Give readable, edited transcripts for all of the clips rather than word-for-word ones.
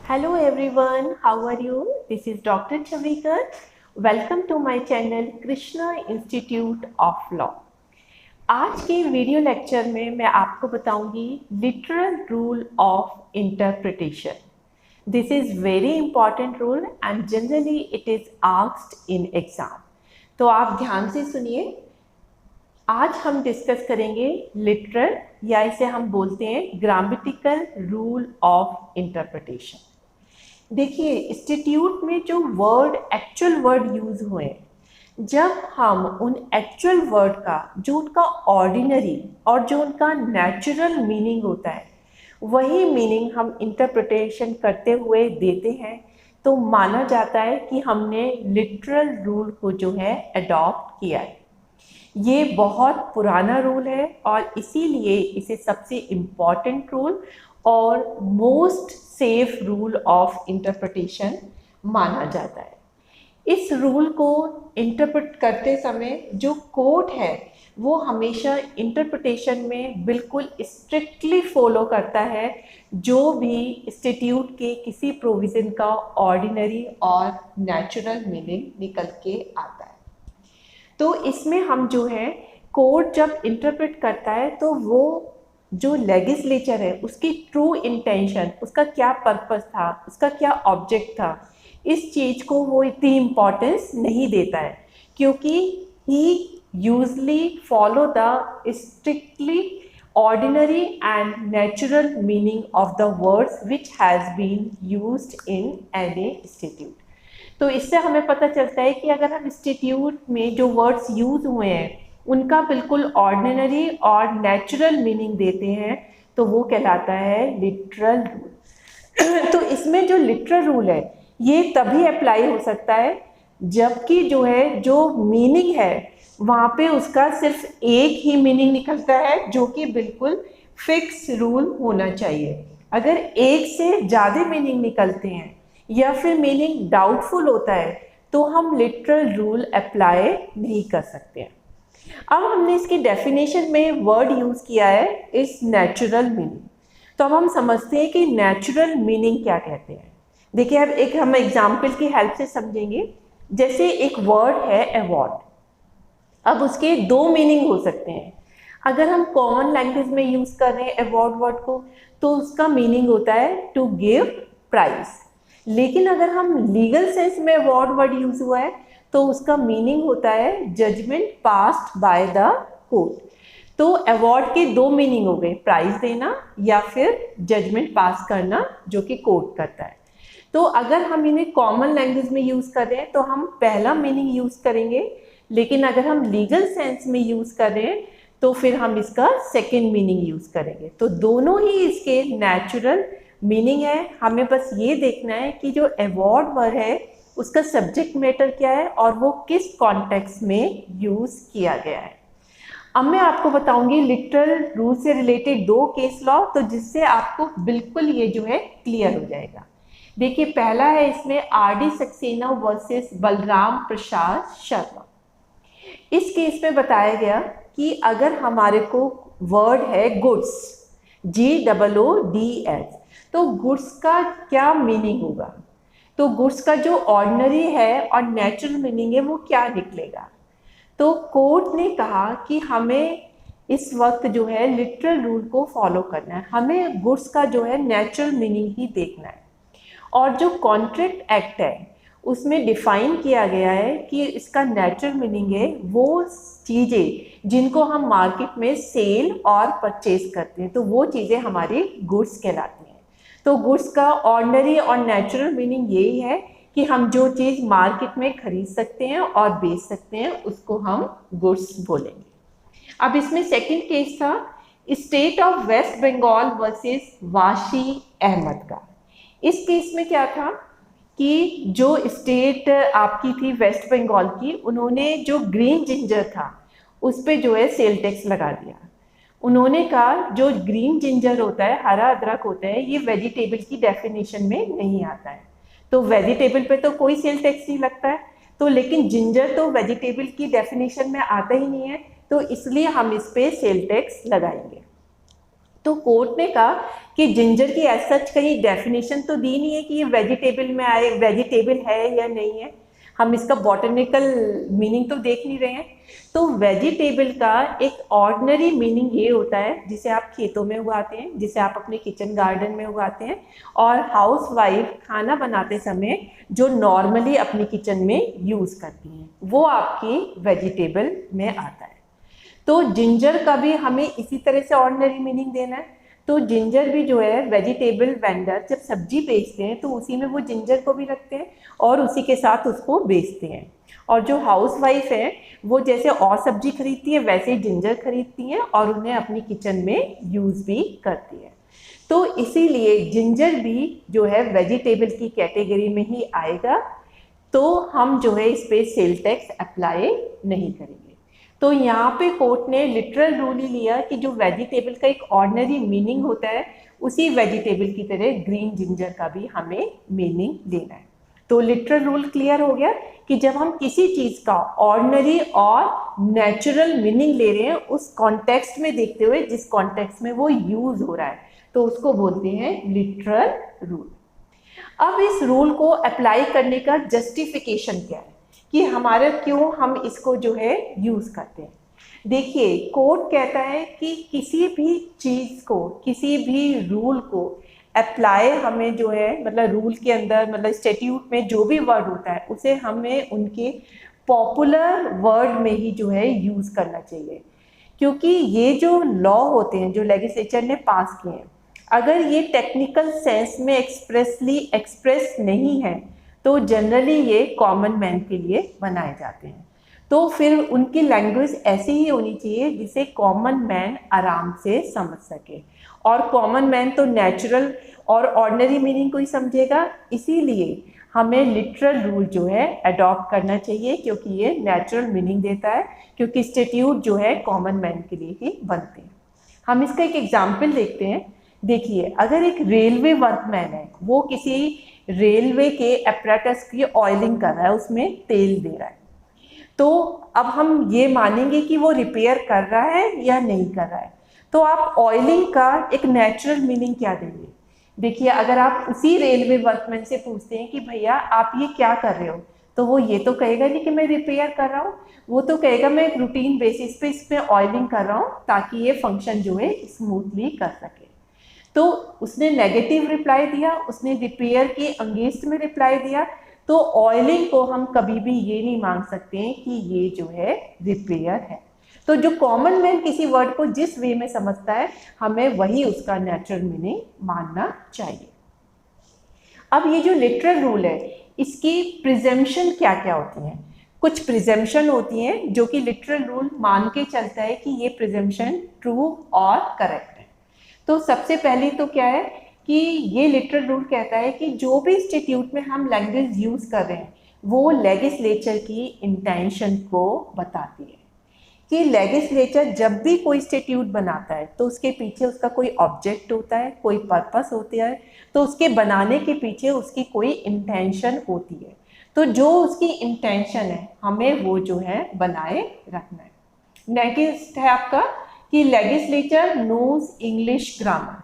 Hello everyone, how are you? This is Dr. Chavikar. Welcome to my channel Krishna Institute of Law. आज के video lecture में मैं आपको बताऊंगी literal rule of interpretation. This is very important rule and generally it is asked in exam. तो आप ध्यान से सुनिए. आज हम डिस्कस करेंगे लिटरल या इसे हम बोलते हैं ग्रामेटिकल रूल ऑफ इंटरप्रिटेशन. देखिए, इंस्टीट्यूट में जो एक्चुअल वर्ड यूज हुए, जब हम उन एक्चुअल वर्ड का जो उनका ऑर्डिनरी और जो उनका नेचुरल मीनिंग होता है वही मीनिंग हम इंटरप्रिटेशन करते हुए देते हैं, तो माना जाता है कि हमने लिटरल रूल को जो है अडॉप्ट किया है. ये बहुत पुराना रूल है और इसीलिए इसे सबसे इम्पॉर्टेंट रूल और most safe rule of interpretation माना जाता है. इस रूल को इंटरप्रेट करते समय जो कोर्ट है वो हमेशा इंटरप्रिटेशन में बिल्कुल स्ट्रिक्टली फॉलो करता है जो भी इंस्टीट्यूट के किसी प्रोविज़न का ऑर्डिनरी और नेचुरल मीनिंग निकल के आता है. तो इसमें हम जो है कोर्ट जब इंटरप्रेट करता है तो वो जो लेजिस्लेचर है उसकी ट्रू इंटेंशन, उसका क्या पर्पस था, उसका क्या ऑब्जेक्ट था, इस चीज़ को वो इतनी इम्पोर्टेंस नहीं देता है, क्योंकि he usually follow the strictly ordinary and natural meaning of the words which has been used in any institute. तो इससे हमें पता चलता है कि अगर हम इंस्टीट्यूट में जो वर्ड्स यूज हुए हैं उनका बिल्कुल ऑर्डिनरी और नेचुरल मीनिंग देते हैं तो वो कहलाता है लिटरल रूल. तो इसमें जो लिटरल रूल है ये तभी अप्लाई हो सकता है जबकि जो मीनिंग है वहाँ पे उसका सिर्फ एक ही मीनिंग निकलता है जो कि बिल्कुल फिक्स रूल होना चाहिए. अगर एक से ज़्यादा मीनिंग निकलते हैं या फिर मीनिंग डाउटफुल होता है तो हम लिटरल रूल अप्लाई नहीं कर सकते हैं. अब हमने इसकी डेफिनेशन में वर्ड यूज़ किया है इस नेचुरल मीनिंग. तो अब हम समझते हैं कि नेचुरल मीनिंग क्या कहते हैं. देखिए, अब एक हम एग्जाम्पल की हेल्प से समझेंगे. जैसे एक वर्ड है अवॉर्ड. अब उसके दो मीनिंग हो सकते हैं. अगर हम कॉमन लैंग्वेज में यूज़ कर रहे हैं अवॉर्ड वर्ड को तो उसका मीनिंग होता है टू गिव प्राइज. लेकिन अगर हम लीगल सेंस में अवॉर्ड वर्ड यूज़ हुआ है तो उसका मीनिंग होता है judgment passed by the court. तो अवार्ड के दो मीनिंग हो गए, प्राइज देना या फिर जजमेंट पास करना जो कि कोर्ट करता है. तो अगर हम इन्हें कॉमन लैंग्वेज में यूज़ कर रहे हैं तो हम पहला मीनिंग यूज़ करेंगे, लेकिन अगर हम लीगल सेंस में यूज़ कर रहे हैं तो फिर हम इसका सेकेंड मीनिंग यूज़ करेंगे. तो दोनों ही इसके नेचुरल मीनिंग है. हमें बस ये देखना है कि जो अवार्ड वर्ड है उसका सब्जेक्ट मैटर क्या है और वो किस कॉन्टेक्स्ट में यूज़ किया गया है. अब मैं आपको बताऊंगी लिटरल रूल से रिलेटेड दो केस लॉ, तो जिससे आपको बिल्कुल ये जो है क्लियर हो जाएगा. देखिए, पहला है इसमें आर.डी. सक्सेना वर्सेस बलराम प्रसाद शर्मा. इस केस में बताया गया कि अगर हमारे को वर्ड है गुड्स, GOODS, तो गुड्स का क्या मीनिंग होगा. तो गुड्स का जो ऑर्डिनरी है और नेचुरल मीनिंग है वो क्या निकलेगा. तो कोर्ट ने कहा कि हमें इस वक्त जो है लिटरल रूल को फॉलो करना है. हमें गुड्स का जो है नेचुरल मीनिंग ही देखना है. और जो कॉन्ट्रैक्ट एक्ट है उसमें डिफाइन किया गया है कि इसका नेचुरल मीनिंग है वो चीज़ें जिनको हम मार्केट में सेल और परचेज करते हैं, तो वो चीज़ें हमारी गुड्स कहलाती हैं. तो गुड्स का ऑर्डिनरी और नेचुरल मीनिंग यही है कि हम जो चीज़ मार्केट में खरीद सकते हैं और बेच सकते हैं उसको हम गुड्स बोलेंगे. अब इसमें सेकंड केस था state of West Bengal versus Wasi Ahmed का. इस केस में क्या था कि जो स्टेट आपकी थी वेस्ट बंगाल की, उन्होंने जो ग्रीन जिंजर था उस पर जो है सेल टैक्स लगा दिया. उन्होंने कहा जो ग्रीन जिंजर होता है, हरा अदरक होता है, ये वेजिटेबल की डेफिनेशन में नहीं आता है. तो वेजिटेबल पे तो कोई सेल टैक्स नहीं लगता है, तो लेकिन जिंजर तो वेजिटेबल की डेफिनेशन में आता ही नहीं है, तो इसलिए हम इस पे सेल टैक्स लगाएंगे. तो कोर्ट ने कहा कि जिंजर की एज सच कहीं डेफिनेशन तो दी नहीं है कि ये वेजिटेबल में आए, वेजिटेबल है या नहीं है, हम इसका बॉटनिकल मीनिंग तो देख नहीं रहे हैं। तो वेजिटेबल का एक ऑर्डिनरी मीनिंग ये होता है जिसे आप खेतों में उगाते हैं, जिसे आप अपने किचन गार्डन में उगाते हैं, और हाउस वाइफ खाना बनाते समय जो नॉर्मली अपनी किचन में यूज़ करती हैं, वो आपकी वेजिटेबल में आता है। तो जिंजर का भी हमें इसी तरह से ऑर्डिनरी मीनिंग देना है। तो जिंजर भी जो है वेजिटेबल वेंडर जब सब्जी बेचते हैं तो उसी में वो जिंजर को भी रखते हैं और उसी के साथ उसको बेचते हैं। और जो हाउस वाइफ है वो जैसे और सब्जी खरीदती है वैसे ही जिंजर खरीदती हैं और उन्हें अपनी किचन में यूज़ भी करती है। तो इसीलिए जिंजर भी जो है वेजिटेबल की कैटेगरी में ही आएगा, तो हम जो है इस पर सेल टैक्स अप्लाई नहीं करेंगे। तो यहाँ पे कोर्ट ने लिटरल रूल ही लिया कि जो वेजिटेबल का एक ऑर्डिनरी मीनिंग होता है उसी वेजिटेबल की तरह ग्रीन जिंजर का भी हमें मीनिंग लेना है। तो लिटरल रूल क्लियर हो गया कि जब हम किसी चीज़ का ऑर्डिनरी और नेचुरल मीनिंग ले रहे हैं उस कॉन्टेक्स्ट में देखते हुए जिस कॉन्टेक्स्ट में वो यूज हो रहा है, तो उसको बोलते हैं लिटरल रूल। अब इस रूल को अप्लाई करने का जस्टिफिकेशन क्या है कि हमारे क्यों हम इसको जो है यूज़ करते हैं। देखिए, कोर्ट कहता है कि किसी भी चीज़ को, किसी भी रूल को अप्लाई हमें जो है मतलब रूल के अंदर मतलब स्टैट्यूट में जो भी वर्ड होता है उसे हमें उनके पॉपुलर वर्ड में ही जो है यूज़ करना चाहिए, क्योंकि ये जो लॉ होते हैं जो लेजिस्लेचर ने पास किए हैं, अगर ये टेक्निकल सेंस में एक्सप्रेसली एक्सप्रेस नहीं है तो जनरली ये कॉमन मैन के लिए बनाए जाते हैं। तो फिर उनकी लैंग्वेज ऐसी ही होनी चाहिए जिसे कॉमन मैन आराम से समझ सके, और कॉमन मैन तो नेचुरल और ऑर्डिनरी मीनिंग को ही समझेगा। इसीलिए हमें लिटरल रूल जो है अडॉप्ट करना चाहिए, क्योंकि ये नेचुरल मीनिंग देता है, क्योंकि स्टैट्यूट जो है कॉमन मैन के लिए ही बनते हैं। हम इसका एक एग्जाम्पल देखते हैं। देखिए, अगर एक रेलवे वर्कमैन है, वो किसी रेलवे के अपरेटस की ऑयलिंग कर रहा है, उसमें तेल दे रहा है, तो अब हम ये मानेंगे कि वो रिपेयर कर रहा है या नहीं कर रहा है। तो आप ऑयलिंग का एक नेचुरल मीनिंग क्या देंगे? देखिए, अगर आप उसी रेलवे वर्कमैन से पूछते हैं कि भैया आप ये क्या कर रहे हो, तो वो ये तो कहेगा नहीं कि मैं रिपेयर कर रहा हूँ, वो तो कहेगा मैं एक रूटीन बेसिस पे इस पर ऑयलिंग कर रहा हूँ ताकि ये फंक्शन जो है स्मूथली कर सके। तो उसने नेगेटिव रिप्लाई दिया, उसने रिपेयर के अगेंस्ट में रिप्लाई दिया। तो ऑयलिंग को हम कभी भी ये नहीं मान सकते हैं कि ये जो है रिपेयर है। तो जो कॉमन मैन किसी वर्ड को जिस वे में समझता है, हमें वही उसका नेचुरल मीनिंग मानना चाहिए। अब ये जो लिटरल रूल है, इसकी प्रिजम्पशन क्या क्या होती हैं? कुछ प्रिजम्पशन होती हैं जो कि लिटरल रूल मान के चलता है कि ये प्रिजम्पशन ट्रू और करेक्ट है। तो सबसे पहले तो क्या है कि ये लिटरल रूल कहता है कि जो भी इंस्टीट्यूट में हम लैंग्वेज यूज़ कर रहे हैं वो लेजिस्लेचर की इंटेंशन को बताती है, कि लेजिस्लेचर जब भी कोई इंस्टीट्यूट बनाता है तो उसके पीछे उसका कोई ऑब्जेक्ट होता है, कोई पर्पस होता है, तो उसके बनाने के पीछे उसकी कोई इंटेंशन होती है। तो जो उसकी इंटेंशन है हमें वो जो है बनाए रखना है। नेक्स्ट है आपका कि लेजिस्लेचर नोज इंग्लिश ग्रामर,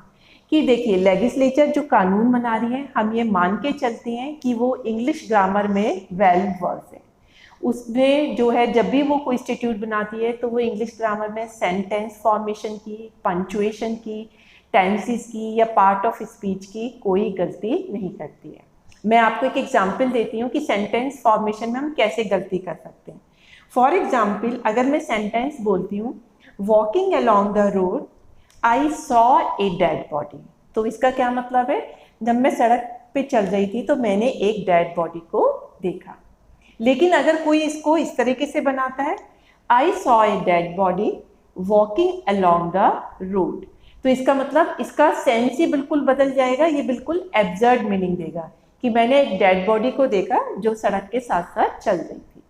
कि देखिए लेजिस्लेचर जो कानून बना रही है हम ये मान के चलते हैं कि वो इंग्लिश ग्रामर में वेल वर्स है। उसमें जो है जब भी वो कोई इंस्टीट्यूट बनाती है तो वो इंग्लिश ग्रामर में सेंटेंस फॉर्मेशन की, पंचुएशन की, टेंसेस की या पार्ट ऑफ स्पीच की कोई गलती नहीं करती है। मैं आपको एक एग्जांपल देती हूँ कि सेंटेंस फॉर्मेशन में हम कैसे गलती कर सकते हैं। फॉर एग्जांपल, अगर मैं सेंटेंस बोलती हूँ walking along the road I saw a dead body, तो इसका क्या मतलब है? जब मैं सड़क पे चल रही थी तो मैंने एक डेड बॉडी को देखा। लेकिन अगर कोई इसको इस तरीके से बनाता है I saw a dead body walking along the road, तो इसका मतलब इसका सेंस ही बिल्कुल बदल जाएगा। ये बिल्कुल एब्सर्ड मीनिंग देगा कि मैंने एक डेड बॉडी को देखा जो सड़क के साथ साथ चल रही थी।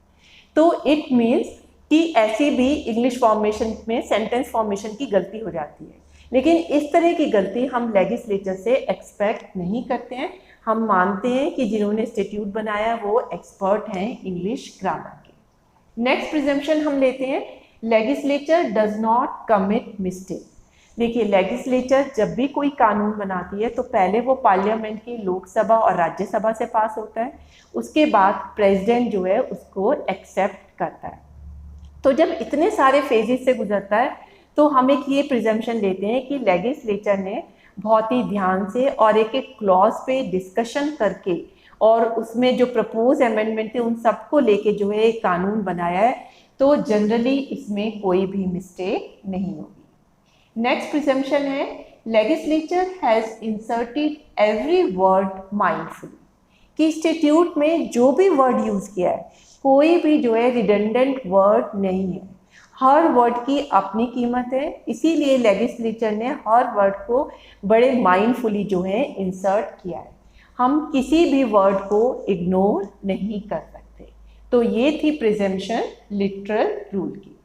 तो इट मीन्स कि ऐसी भी इंग्लिश फॉर्मेशन में सेंटेंस फॉर्मेशन की गलती हो जाती है, लेकिन इस तरह की गलती हम लेजिस्लेचर से एक्सपेक्ट नहीं करते हैं। हम मानते हैं कि जिन्होंने इंस्टीट्यूट बनाया वो एक्सपर्ट हैं इंग्लिश ग्रामर के। नेक्स्ट प्रिजम्पशन हम लेते हैं, legislature does not commit mistake. देखिए, लेजिस्लेचर जब भी कोई कानून बनाती है तो पहले वो पार्लियामेंट की लोकसभा और राज्यसभा से पास होता है, उसके बाद प्रेसिडेंट जो है उसको एक्सेप्ट करता है। तो जब इतने सारे फेजेस से गुजरता है तो हम एक ये प्रिजम्पशन लेते हैं कि लेजिस्लेचर ने बहुत ही ध्यान से और एक एक क्लॉज पे डिस्कशन करके और उसमें जो प्रपोज अमेंडमेंट थे उन सबको लेके जो है एक कानून बनाया है, तो जनरली इसमें कोई भी मिस्टेक नहीं होगी। नेक्स्ट प्रिजम्पशन है legislature has inserted every word mindfully, कि स्टैट्यूट में जो भी वर्ड यूज किया है कोई भी जो है रिडंडेंट वर्ड नहीं है, हर वर्ड की अपनी कीमत है, इसीलिए लेजिस्लेचर ने हर वर्ड को बड़े माइंडफुली जो है इंसर्ट किया है। हम किसी भी वर्ड को इग्नोर नहीं कर सकते। तो ये थी प्रिजम्पशन लिटरल रूल की।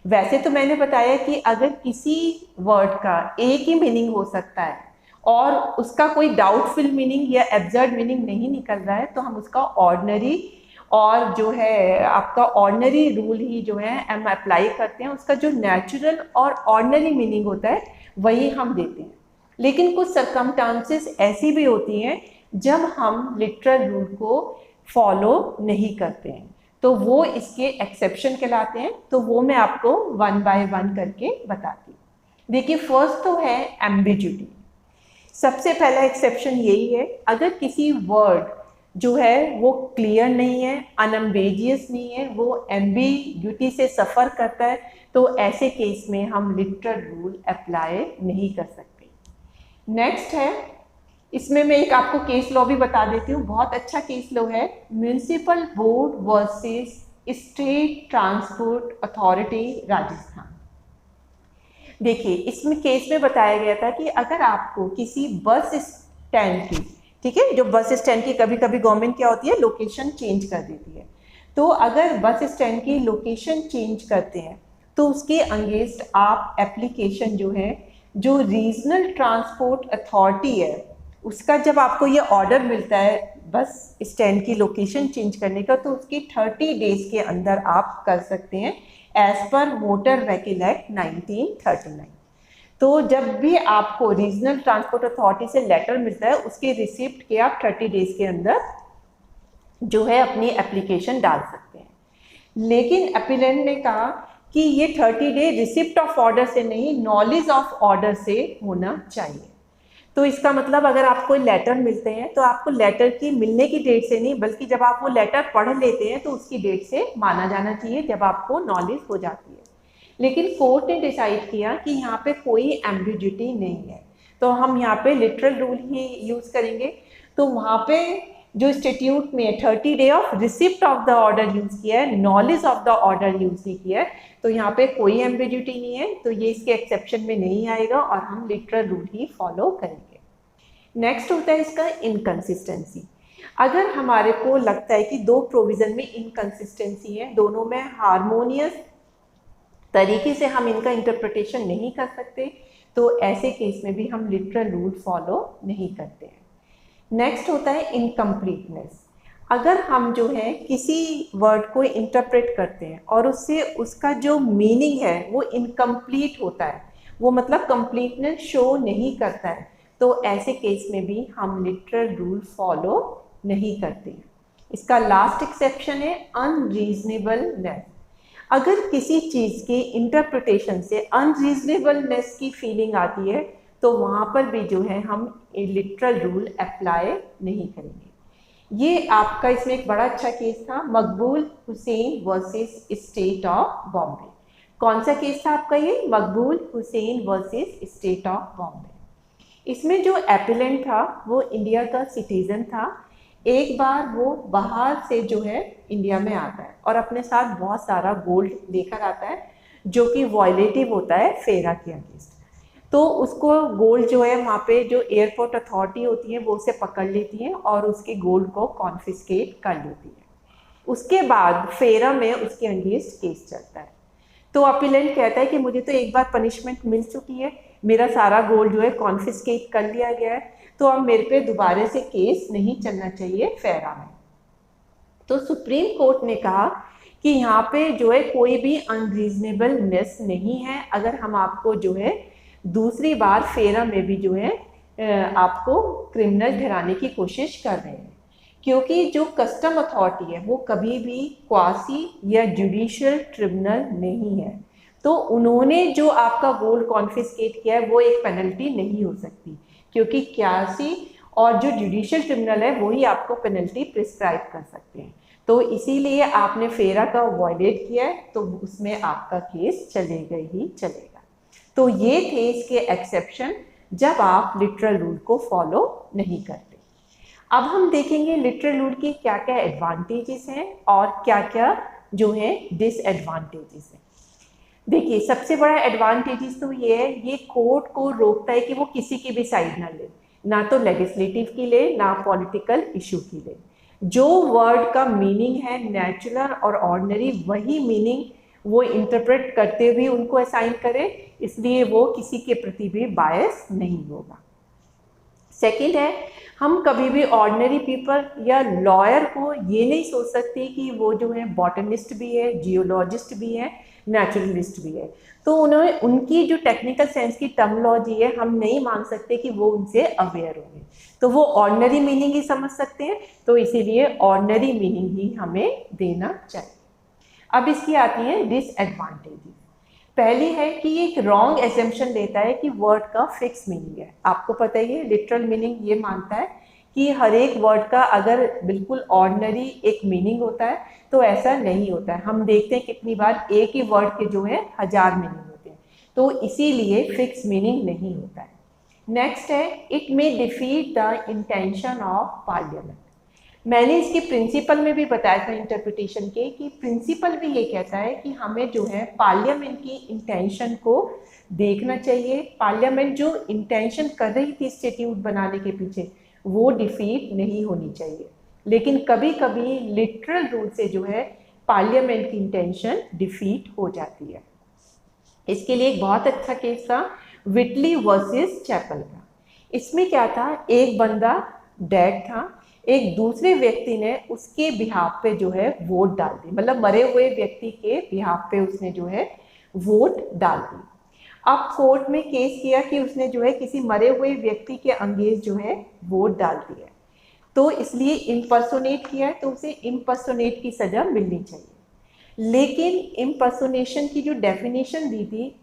वैसे तो मैंने बताया कि अगर किसी वर्ड का एक ही मीनिंग हो सकता है और उसका कोई डाउटफुल मीनिंग या एब्सर्ड मीनिंग नहीं निकल रहा है तो हम उसका ऑर्डिनरी और जो है आपका ऑर्डिनरी रूल ही जो है हम अप्लाई करते हैं, उसका जो नेचुरल और ऑर्डिनरी मीनिंग होता है वही हम देते हैं। लेकिन कुछ सर्कमस्टांसेस ऐसी भी होती हैं जब हम लिटरल रूल को फॉलो नहीं करते हैं, तो वो इसके एक्सेप्शन कहलाते हैं। तो वो मैं आपको वन बाय वन करके बताती हूँ। देखिए, फर्स्ट तो है एम्बिग्यूटी। सबसे पहला एक्सेप्शन यही है, अगर किसी वर्ड जो है वो क्लियर नहीं है, अनएम्बिगियस नहीं है, वो एम्बिग्यूटी से सफ़र करता है, तो ऐसे केस में हम लिटरल रूल अप्लाई नहीं कर सकते। नेक्स्ट है, इसमें मैं एक आपको केस लॉ भी बता देती हूँ, बहुत अच्छा केस लॉ है, municipal board versus state transport authority Rajasthan. देखिए, इसमें केस में बताया गया था कि अगर आपको किसी बस स्टैंड की, ठीक है, जो बस स्टैंड की कभी कभी गवर्नमेंट क्या होती है लोकेशन चेंज कर देती है, तो अगर बस स्टैंड की लोकेशन चेंज करते हैं तो उसके अगेंस्ट आप एप्लीकेशन जो है, जो रीजनल ट्रांसपोर्ट अथॉरिटी है उसका जब आपको ये ऑर्डर मिलता है बस स्टैंड की लोकेशन चेंज करने का, तो उसकी 30 डेज के अंदर आप कर सकते हैं as per motor vehicle act 1939। तो जब भी आपको रीजनल ट्रांसपोर्ट अथॉरिटी से लेटर मिलता है उसके रिसिप्ट के आप 30 डेज के अंदर जो है अपनी एप्लीकेशन डाल सकते हैं। लेकिन अपीलेंट ने कहा कि ये 30 डे रिसिप्ट ऑफ ऑर्डर से नहीं, नॉलेज ऑफ ऑर्डर से होना चाहिए। तो इसका मतलब अगर आपको लेटर मिलते हैं तो आपको लेटर की मिलने की डेट से नहीं, बल्कि जब आप वो लेटर पढ़ लेते हैं तो उसकी डेट से माना जाना चाहिए, जब आपको नॉलेज हो जाती है। लेकिन कोर्ट ने डिसाइड किया कि यहाँ पे कोई एम्बिग्यूटी नहीं है, तो हम यहाँ पे लिटरल रूल ही यूज़ करेंगे। तो वहाँ पे जो स्टैट्यूट में 30 day of receipt of the order use किया है, knowledge of the order use नहीं किया है, तो यहाँ पे कोई एम्बिग्यूटी नहीं है, तो ये इसके एक्सेप्शन में नहीं आएगा और हम लिटरल रूल ही फॉलो करेंगे। नेक्स्ट होता है इसका इनकन्सिस्टेंसी। अगर हमारे को लगता है कि दो प्रोविज़न में इनकन्सिस्टेंसी है, दोनों में हारमोनियस तरीके से हम इनका इंटरप्रिटेशन नहीं कर सकते, तो ऐसे केस में भी हम लिटरल रूल फॉलो नहीं करते हैं। नेक्स्ट होता है इनकम्प्लीटनेस। अगर हम जो है किसी वर्ड को इंटरप्रेट करते हैं और उससे उसका जो मीनिंग है वो इनकम्प्लीट होता है, वो मतलब कंप्लीटनेस शो नहीं करता है, तो ऐसे केस में भी हम लिटरल रूल फॉलो नहीं करते हैं। इसका लास्ट एक्सेप्शन है अनरीजनेबलनेस। अगर किसी चीज़ के इंटरप्रिटेशन से अनरीजनेबलनेस की फीलिंग आती है तो वहाँ पर भी जो है हम लिटरल रूल अप्लाई नहीं करेंगे। ये आपका इसमें एक बड़ा अच्छा केस था, मकबूल Hussain versus state of Bombay. कौन सा केस था आपका ये? मकबूल Hussain versus state of Bombay. इसमें जो एपिलेंट था वो इंडिया का सिटीजन था। एक बार वो बाहर से जो है इंडिया में आता है और अपने साथ बहुत सारा गोल्ड लेकर आता है जो कि वॉयलेटिव होता है फेरा के अगेंस्ट। तो उसको गोल्ड जो है वहाँ पे जो एयरपोर्ट अथॉरिटी होती है वो उसे पकड़ लेती है और उसके गोल्ड को कॉन्फिस्केट कर लेती है। उसके बाद फेरा में उसके अगेंस्ट केस चलता है। तो अपीलेंट कहता है कि मुझे तो एक बार पनिशमेंट मिल चुकी है, मेरा सारा गोल्ड जो है कॉन्फिस्केट कर लिया गया है, तो अब मेरे पे दोबारा से केस नहीं चलना चाहिए फेरा में। तो सुप्रीम कोर्ट ने कहा कि यहाँ पे जो है कोई भी अनरीजनेबलनेस नहीं है। अगर हम आपको जो है दूसरी बार फेरा में भी जो है आपको क्रिमिनल ठहराने की कोशिश कर रहे हैं, क्योंकि जो कस्टम अथॉरिटी है वो कभी भी क्वासी या जुडिशियल ट्रिब्यूनल नहीं है। तो उन्होंने जो आपका गोल्ड कॉन्फिस्केट किया है वो एक पेनल्टी नहीं हो सकती, क्योंकि क्वासी और जो जुडिशियल ट्रिब्यूनल है वही आपको पेनल्टी प्रिस्क्राइब कर सकते हैं। तो इसीलिए आपने फेरा का वायलेट किया है तो उसमें आपका केस चलेगा ही चलेगा। तो ये थे इसके एक्सेप्शन जब आप लिटरल रूल को फॉलो नहीं करते। अब हम देखेंगे लिटरल रूल की क्या क्या एडवांटेजेस हैं और क्या क्या जो है डिसएडवांटेजेस हैं। देखिए, सबसे बड़ा एडवांटेजेस तो ये है, ये कोर्ट को रोकता है कि वो किसी की भी साइड ना ले, ना तो लेजिस्लेटिव की ले ना पॉलिटिकल इशू की ले। जो वर्ड का मीनिंग है नेचुरल और ऑर्डिनरी, वही मीनिंग वो इंटरप्रेट करते हुए उनको असाइन करे, इसलिए वो किसी के प्रति भी बायस नहीं होगा। सेकंड है, हम कभी भी ऑर्डिनरी पीपल या लॉयर को ये नहीं सोच सकते कि वो जो है बॉटनिस्ट भी है, जियोलॉजिस्ट भी है, नेचुरलिस्ट भी है। तो उन्होंने उनकी जो टेक्निकल सेंस की टर्मिनोलॉजी है हम नहीं मान सकते कि वो उनसे अवेयर होंगे, तो वो ऑर्डिनरी मीनिंग ही समझ सकते हैं, तो इसीलिए ऑर्डिनरी मीनिंग ही हमें देना चाहिए। अब इसकी आती है डिसएडवांटेजेस। पहली है कि एक रॉन्ग एजम्पशन लेता है कि वर्ड का फिक्स मीनिंग है। आपको पता ही है लिटरल मीनिंग ये मानता है कि हर एक वर्ड का अगर बिल्कुल ऑर्डिनरी एक मीनिंग होता है, तो ऐसा नहीं होता है। हम देखते हैं कितनी बार एक ही वर्ड के जो है 1000 मीनिंग होते हैं, तो इसीलिए फिक्स मीनिंग नहीं होता है। नेक्स्ट है, it may defeat the intention of parliament. मैंने इसके प्रिंसिपल में भी बताया था इंटरप्रिटेशन के, कि प्रिंसिपल भी ये कहता है कि हमें जो है पार्लियामेंट की इंटेंशन को देखना चाहिए। पार्लियामेंट जो इंटेंशन कर रही थी स्टैट्यूट बनाने के पीछे, वो डिफीट नहीं होनी चाहिए। लेकिन कभी कभी लिटरल रूल से जो है पार्लियामेंट की इंटेंशन डिफीट हो जाती है। इसके लिए एक बहुत अच्छा केस था व्हिटली वर्सेस चैपल का। इसमें क्या था, एक बंदा डेड था, एक दूसरे व्यक्ति ने उसके बिहाफ पे जो है वोट डाल दी, मतलब मरे हुए व्यक्ति के बिहाफ पे उसने जो है वोट डाल दी। अब कोर्ट में केस किया कि उसने जो है किसी मरे हुए व्यक्ति के अंगेंस्ट जो है वोट डाल दिया, तो इसलिए इम्पर्सोनेट किया है, तो उसे इम्पर्सोनेट की सजा मिलनी चाहिए। लेकिन इम्पर्सोनेशन की जो डेफिनेशन दी थी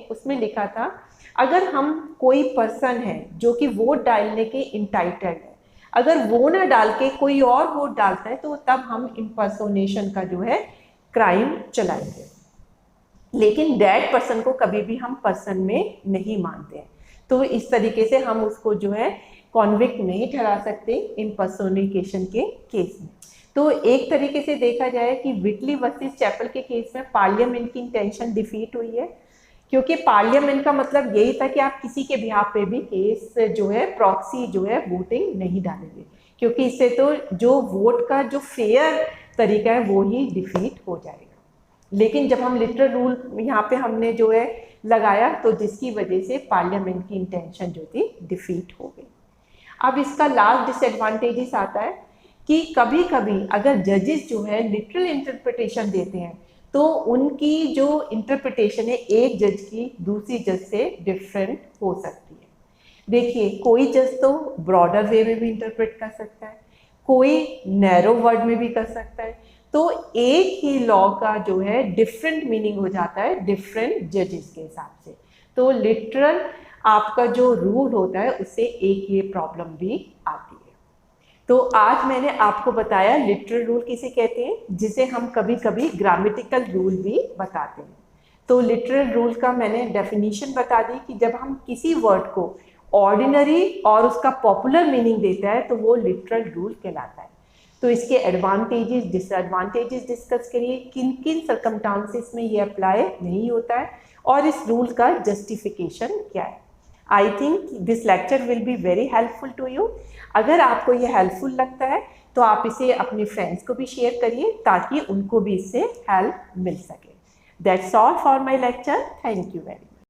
उसमें लिखा था, अगर हम कोई पर्सन है जो कि वोट डालने के इंटाइटल्ड है, अगर वो ना डाल के कोई और वोट डालता है, तो तब हम इम्पर्सोनेशन का जो है क्राइम चलाएंगे। लेकिन डेड पर्सन को कभी भी हम पर्सन में नहीं मानते हैं, तो इस तरीके से हम उसको जो है कॉन्विक्ट नहीं ठहरा सकते इम्पर्सोनिकेशन के केस में। तो एक तरीके से देखा जाए कि व्हिटली वर्सेस चैपल के केस में पार्लियामेंट की इंटेंशन डिफीट हुई है, क्योंकि पार्लियामेंट का मतलब यही था कि आप किसी के बिहाफ पे भी केस जो है प्रॉक्सी जो है वोटिंग नहीं डालेंगे, क्योंकि इससे तो जो वोट का जो फेयर तरीका है वो ही डिफीट हो जाएगा। लेकिन जब हम लिटरल रूल यहाँ पे हमने जो है लगाया, तो जिसकी वजह से पार्लियामेंट की इंटेंशन जो थी डिफीट हो गई। अब इसका लास्ट डिसएडवांटेजेस आता है कि कभी कभी अगर जजेस जो है लिटरल इंटरप्रिटेशन देते हैं, तो उनकी जो इंटरप्रिटेशन है एक जज की दूसरी जज से डिफरेंट हो सकती है। देखिए, कोई जज तो ब्रॉडर वे में भी इंटरप्रेट कर सकता है, कोई नैरो वर्ड में भी कर सकता है, तो एक ही लॉ का जो है डिफरेंट मीनिंग हो जाता है डिफरेंट जजेस के हिसाब से। तो लिटरल आपका जो रूल होता है उससे एक ये प्रॉब्लम भी आती है। तो आज मैंने आपको बताया लिटरल रूल किसे कहते हैं, जिसे हम कभी कभी ग्रामेटिकल रूल भी बताते हैं। तो लिटरल रूल का मैंने डेफिनेशन बता दी कि जब हम किसी वर्ड को ऑर्डिनरी और उसका पॉपुलर मीनिंग देता है तो वो लिटरल रूल कहलाता है। तो इसके एडवांटेजेस डिसएडवांटेजेस डिस्कस करिए, किन किन सर्कमस्टांसेस में ये अप्लाई नहीं होता है और इस रूल का जस्टिफिकेशन क्या है। I think this lecture will be very helpful to you. अगर आपको ये हेल्पफुल लगता है तो आप इसे अपने फ्रेंड्स को भी शेयर करिए ताकि उनको भी इससे हेल्प मिल सके। That's all for my lecture. Thank you very much.